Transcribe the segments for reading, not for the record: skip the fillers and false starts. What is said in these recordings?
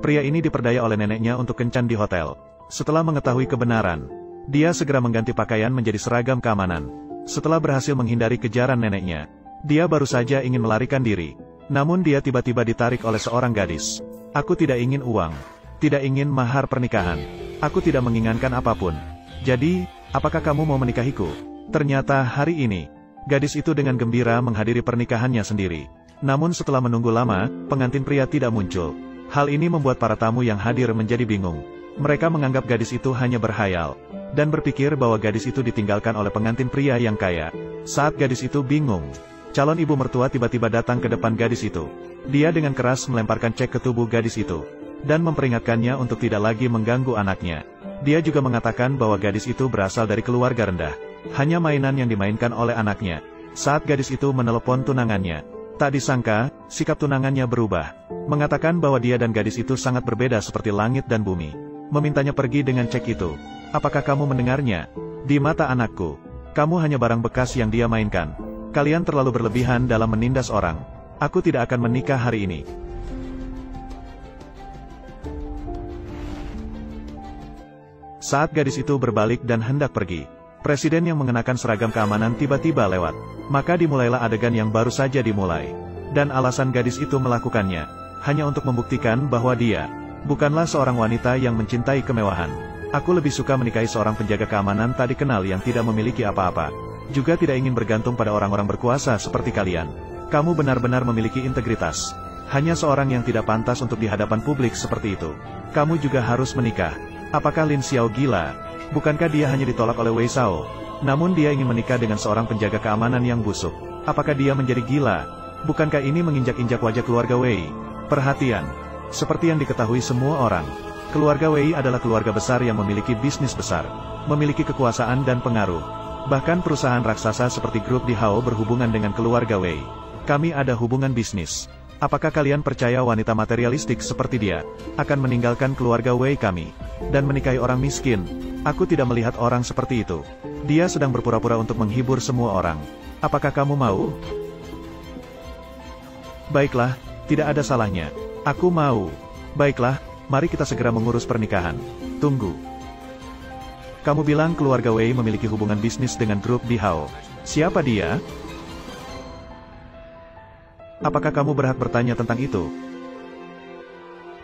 Pria ini diperdaya oleh neneknya untuk kencan di hotel. Setelah mengetahui kebenaran, dia segera mengganti pakaian menjadi seragam keamanan. Setelah berhasil menghindari kejaran neneknya, dia baru saja ingin melarikan diri. Namun dia tiba-tiba ditarik oleh seorang gadis. Aku tidak ingin uang. Tidak ingin mahar pernikahan. Aku tidak menginginkan apapun. Jadi, apakah kamu mau menikahiku? Ternyata hari ini, gadis itu dengan gembira menghadiri pernikahannya sendiri. Namun setelah menunggu lama, pengantin pria tidak muncul. Hal ini membuat para tamu yang hadir menjadi bingung. Mereka menganggap gadis itu hanya berhayal, dan berpikir bahwa gadis itu ditinggalkan oleh pengantin pria yang kaya. Saat gadis itu bingung, calon ibu mertua tiba-tiba datang ke depan gadis itu. Dia dengan keras melemparkan cek ke tubuh gadis itu, dan memperingatkannya untuk tidak lagi mengganggu anaknya. Dia juga mengatakan bahwa gadis itu berasal dari keluarga rendah. Hanya mainan yang dimainkan oleh anaknya. Saat gadis itu menelepon tunangannya, tak disangka, sikap tunangannya berubah. Mengatakan bahwa dia dan gadis itu sangat berbeda seperti langit dan bumi. Memintanya pergi dengan cek itu. Apakah kamu mendengarnya? Di mata anakku, kamu hanya barang bekas yang dia mainkan. Kalian terlalu berlebihan dalam menindas orang. Aku tidak akan menikah hari ini. Saat gadis itu berbalik dan hendak pergi, presiden yang mengenakan seragam keamanan tiba-tiba lewat. Maka dimulailah adegan yang baru saja dimulai. Dan alasan gadis itu melakukannya, hanya untuk membuktikan bahwa dia bukanlah seorang wanita yang mencintai kemewahan. Aku lebih suka menikahi seorang penjaga keamanan tak dikenal yang tidak memiliki apa-apa. Juga tidak ingin bergantung pada orang-orang berkuasa seperti kalian. Kamu benar-benar memiliki integritas. Hanya seorang yang tidak pantas untuk di hadapan publik seperti itu. Kamu juga harus menikah. Apakah Lin Xiao gila? Bukankah dia hanya ditolak oleh Wei Shao? Namun dia ingin menikah dengan seorang penjaga keamanan yang busuk. Apakah dia menjadi gila? Bukankah ini menginjak-injak wajah keluarga Wei? Perhatian. Seperti yang diketahui semua orang, keluarga Wei adalah keluarga besar yang memiliki bisnis besar, memiliki kekuasaan dan pengaruh. Bahkan perusahaan raksasa seperti grup Di Hao berhubungan dengan keluarga Wei. Kami ada hubungan bisnis. Apakah kalian percaya wanita materialistik seperti dia akan meninggalkan keluarga Wei kami dan menikahi orang miskin? Aku tidak melihat orang seperti itu. Dia sedang berpura-pura untuk menghibur semua orang. Apakah kamu mau? Baiklah, tidak ada salahnya. Aku mau. Baiklah, mari kita segera mengurus pernikahan. Tunggu. Kamu bilang keluarga Wei memiliki hubungan bisnis dengan grup Di Hao. Siapa dia? Apakah kamu berhak bertanya tentang itu?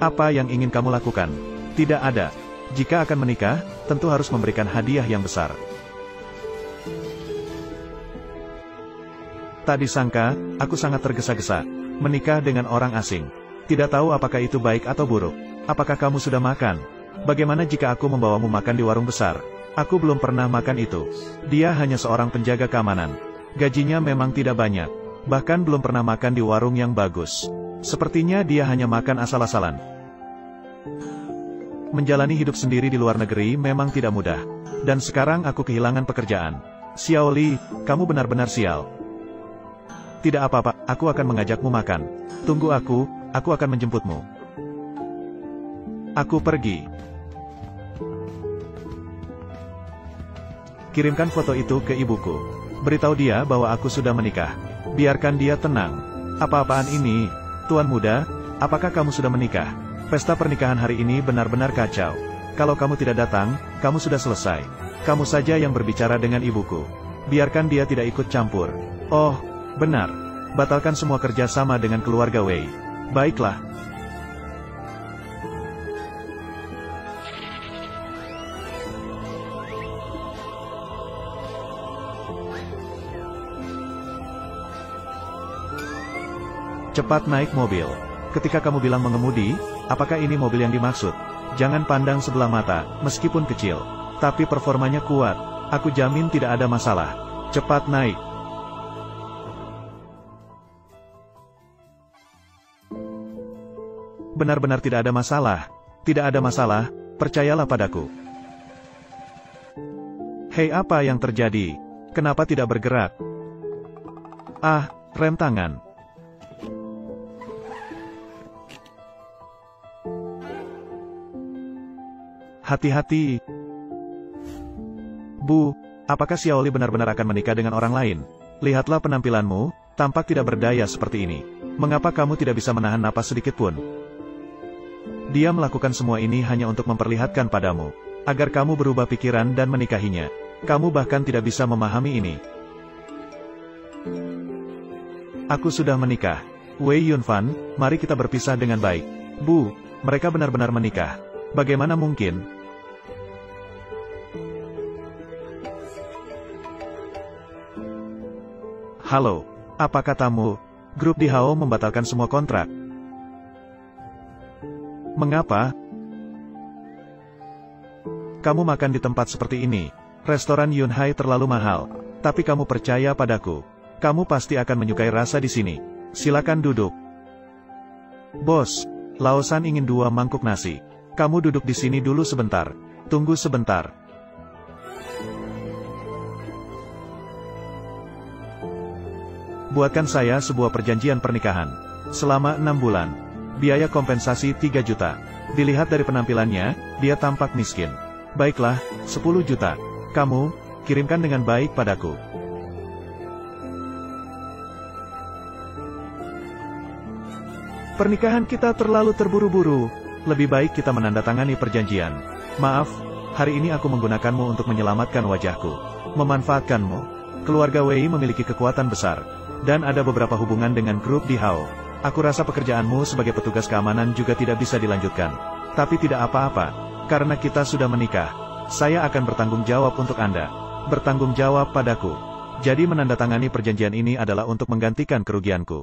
Apa yang ingin kamu lakukan? Tidak ada. Jika akan menikah, tentu harus memberikan hadiah yang besar. Tak disangka, aku sangat tergesa-gesa. Menikah dengan orang asing. Tidak tahu apakah itu baik atau buruk. Apakah kamu sudah makan? Bagaimana jika aku membawamu makan di warung besar? Aku belum pernah makan itu. Dia hanya seorang penjaga keamanan. Gajinya memang tidak banyak. Bahkan belum pernah makan di warung yang bagus. Sepertinya dia hanya makan asal-asalan. Menjalani hidup sendiri di luar negeri memang tidak mudah. Dan sekarang aku kehilangan pekerjaan. Xiao Li, kamu benar-benar sial. Tidak apa-apa, aku akan mengajakmu makan. Tunggu aku akan menjemputmu. Aku pergi. Kirimkan foto itu ke ibuku. Beritahu dia bahwa aku sudah menikah. Biarkan dia tenang. Apa-apaan ini? Tuan muda, apakah kamu sudah menikah? Pesta pernikahan hari ini benar-benar kacau. Kalau kamu tidak datang, kamu sudah selesai. Kamu saja yang berbicara dengan ibuku. Biarkan dia tidak ikut campur. Oh, benar. Batalkan semua kerja sama dengan keluarga Wei. Baiklah. Cepat naik mobil. Ketika kamu bilang mengemudi, apakah ini mobil yang dimaksud? Jangan pandang sebelah mata, meskipun kecil. Tapi performanya kuat. Aku jamin tidak ada masalah. Cepat naik. Benar-benar tidak ada masalah. Tidak ada masalah, percayalah padaku. Hei, apa yang terjadi? Kenapa tidak bergerak? Ah, rem tangan. Hati-hati. Bu, apakah Xiao Li benar-benar akan menikah dengan orang lain? Lihatlah penampilanmu, tampak tidak berdaya seperti ini. Mengapa kamu tidak bisa menahan napas sedikit pun? Dia melakukan semua ini hanya untuk memperlihatkan padamu, agar kamu berubah pikiran dan menikahinya. Kamu bahkan tidak bisa memahami ini. Aku sudah menikah. Wei Yunfan, mari kita berpisah dengan baik. Bu, mereka benar-benar menikah. Bagaimana mungkin? Halo, apa katamu? Grup Di Hao membatalkan semua kontrak. Mengapa? Kamu makan di tempat seperti ini. Restoran Yunhai terlalu mahal. Tapi kamu percaya padaku. Kamu pasti akan menyukai rasa di sini. Silakan duduk. Bos, Laosan ingin 2 mangkuk nasi. Kamu duduk di sini dulu sebentar. Tunggu sebentar. Buatkan saya sebuah perjanjian pernikahan. Selama 6 bulan. Biaya kompensasi 3 juta. Dilihat dari penampilannya, dia tampak miskin. Baiklah, 10 juta. Kamu, kirimkan dengan baik padaku. Pernikahan kita terlalu terburu-buru. Lebih baik kita menandatangani perjanjian. Maaf, hari ini aku menggunakanmu untuk menyelamatkan wajahku. Memanfaatkanmu. Keluarga Wei memiliki kekuatan besar. Dan ada beberapa hubungan dengan grup Di Hao. Aku rasa pekerjaanmu sebagai petugas keamanan juga tidak bisa dilanjutkan. Tapi tidak apa-apa. Karena kita sudah menikah. Saya akan bertanggung jawab untuk Anda. Bertanggung jawab padaku. Jadi menandatangani perjanjian ini adalah untuk menggantikan kerugianku.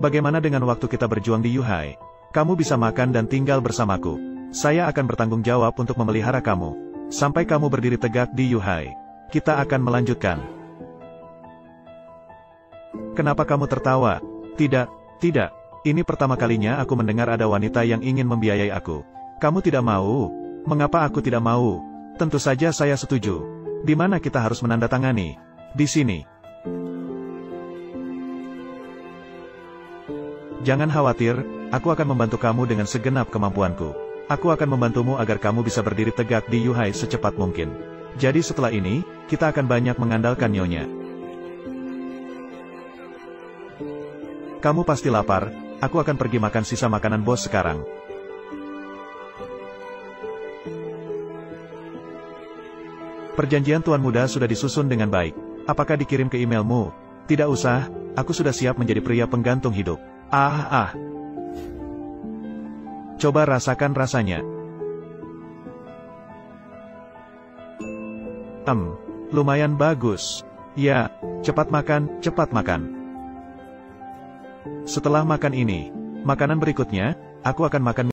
Bagaimana dengan waktu kita berjuang di Yuhai? Kamu bisa makan dan tinggal bersamaku. Saya akan bertanggung jawab untuk memelihara kamu. Sampai kamu berdiri tegak di Yuhai. Kita akan melanjutkan. Kenapa kamu tertawa? Tidak, tidak. Ini pertama kalinya aku mendengar ada wanita yang ingin membiayai aku. Kamu tidak mau? Mengapa aku tidak mau? Tentu saja saya setuju. Di mana kita harus menandatangani? Di sini. Jangan khawatir, aku akan membantu kamu dengan segenap kemampuanku. Aku akan membantumu agar kamu bisa berdiri tegak di Yuhai secepat mungkin. Jadi setelah ini, kita akan banyak mengandalkan Nyonya. Kamu pasti lapar, aku akan pergi makan sisa makanan bos sekarang. Perjanjian Tuan Muda sudah disusun dengan baik. Apakah dikirim ke emailmu? Tidak usah, aku sudah siap menjadi pria penggantung hidup. Coba rasakan rasanya. Lumayan bagus. Ya, cepat makan, cepat makan. Setelah makan ini, makanan berikutnya, aku akan makan